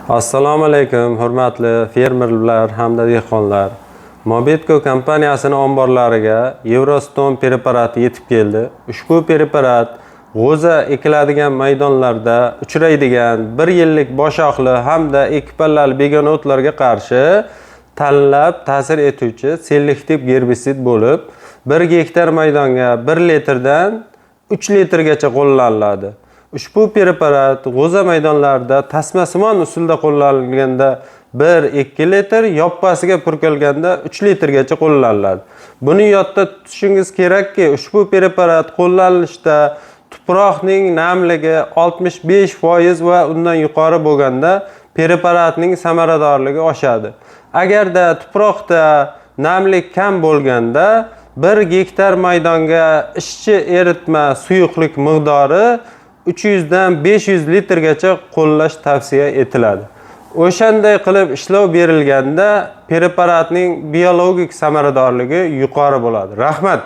Assalomu alaykum, hurmatli fermerlar hamda dehqonlar. Mobetco kompaniyasining omborlariga Euroston preparati yetib keldi. Ushbu preparat g'o'za ekiladigan maydonlarda uchraydigan 1 yillik boshoqli hamda ekipallali begona o'tlarga qarshi tanlab ta'sir etuvchi selektiv gerbisid bo'lib, 1 gektar maydonga 1 litrdan 3 litrgacha qo'llaniladi. Ushbu preparat g'o'za maydonlarida tasmasimon usulda qo'llanilganda 1-2 litr, yoppasiga purkalganda 3 litrgacha qo'llaniladi. Buni yodda tutishingiz kerakki, ushbu preparat qo'llanilishda tuproqning namligi 65% va undan yuqori bo'lganda preparatning samaradorligi oshadi. Agarda tuproqda namlik kam bo'lganda 1 gektar maydonga ishchi eritma suyuqlik miqdori 300 dan 500 litrgacha qo'llash tavsiya etiladi. O'shanday qilib ishlov berilganda preparatning biologik samaradorligi yuqori bo'ladi. Rahmat.